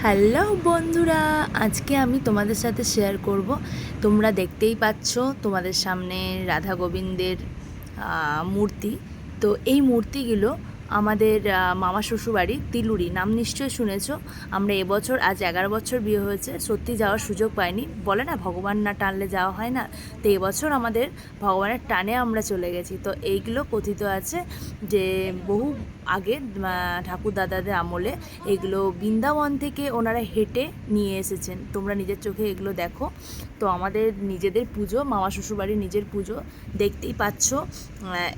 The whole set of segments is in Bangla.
হ্যালো বন্ধুরা, আজকে আমি তোমাদের সাথে শেয়ার করব। তোমরা দেখতেই পাচ্ছ তোমাদের সামনে রাধা গোবিন্দের মূর্তি। তো এই মূর্তিগুলো আমাদের মামা শ্বশুরবাড়ি তিলুরি, নাম নিশ্চয়ই শুনেছো। আমরা এবছর আজ 11 বছর বিয়ে হয়েছে, সত্যি যাওয়ার সুযোগ পাইনি। বলে না ভগবান না টানলে যাওয়া হয় না। তো এবছর আমাদের ভগবানের টানে আমরা চলে গেছি। তো এইগুলো কথিত আছে যে বহু আগে ঠাকুর দাদাদের আমলে এগুলো বৃন্দাবন থেকে ওনারা হেঁটে নিয়ে এসেছেন। তোমরা নিজের চোখে এগুলো দেখো। তো আমাদের নিজেদের পুজো, মামা শ্বশুরবাড়ির নিজের পুজো, দেখতেই পাচ্ছ।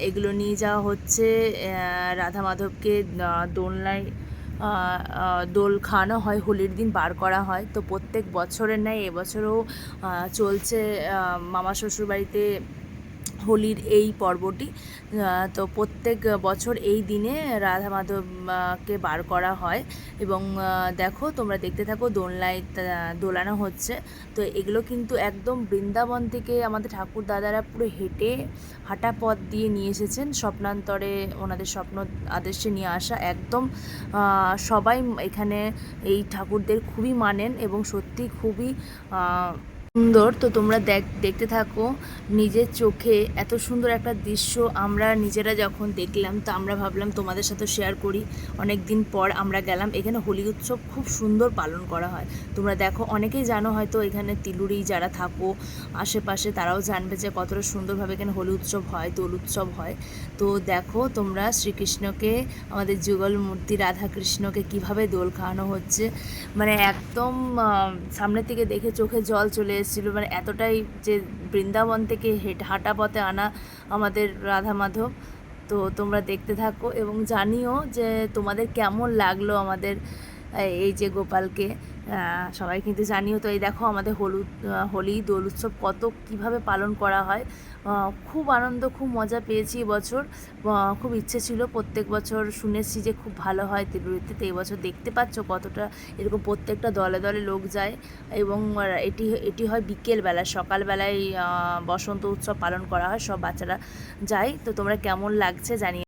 এগুলো নিয়ে যাওয়া হচ্ছে রাধা মাধবকে দোলনায় দোল খাওয়ানো হয়, হোলির দিন বার করা হয়। তো প্রত্যেক বছরের ন্যায় এবছরও চলছে মামা শ্বশুরবাড়িতে হোলির এই পর্বটি। তো প্রত্যেক বছর এই দিনে রাধা মাধবকে বার করা হয় এবং দেখো তোমরা দেখতে থাকো, দোলনায় দোলানো হচ্ছে। তো এগুলো কিন্তু একদম বৃন্দাবন থেকে আমাদের ঠাকুর দাদারা পুরো হেঁটে হাঁটা পথ দিয়ে নিয়ে এসেছেন। স্বপ্নান্তরে ওনাদের স্বপ্ন আদেশে নিয়ে আসা একদম। সবাই এখানে এই ঠাকুরদের খুবই মানেন এবং সত্যি খুবই সুন্দর। তো তোমরা দেখতে থাকো নিজের চোখে। এত সুন্দর একটা দৃশ্য আমরা নিজেরা যখন দেখলাম, তো আমরা ভাবলাম তোমাদের সাথে শেয়ার করি। অনেক দিন পর আমরা গেলাম। এখানে হোলি উৎসব খুব সুন্দর পালন করা হয়। তোমরা দেখো, অনেকেই জানো হয়তো, এখানে তিলুরি যারা থাকো আশেপাশে তারাও জানবে যে কতটা সুন্দরভাবে এখানে হোলি উৎসব হয়, দোল উৎসব হয়। তো দেখো তোমরা শ্রীকৃষ্ণকে, আমাদের যুগল মূর্তি রাধাকৃষ্ণকে কিভাবে দোল খাওয়ানো হচ্ছে। মানে একদম সামনের থেকে দেখে চোখে জল চলে এসেছিলো। মানে এতটাই যে বৃন্দাবন থেকে হাঁটা পথে আনা আমাদের রাধা মাধব। তো তোমরা দেখতে থাকো এবং জানিও যে তোমাদের কেমন লাগলো আমাদের এই যে গোপালকে। সবাই কিন্তু জানিও। তো এই দেখো আমাদের হোলি দোল উৎসব কত কীভাবে পালন করা হয়। খুব আনন্দ, খুব মজা পেয়েছি এবছর। খুব ইচ্ছে ছিল, প্রত্যেক বছর শুনেছি যে খুব ভালো হয় তিরুপতিতে। তো এবছর দেখতে পাচ্ছ কতটা এরকম প্রত্যেকটা দলে দলে লোক যায় এবং এটি হয় বিকেলবেলা। সকালবেলায় বসন্ত উৎসব পালন করা হয়, সব বাচ্চারা যায়। তো তোমরা কেমন লাগছে জানিয়ে।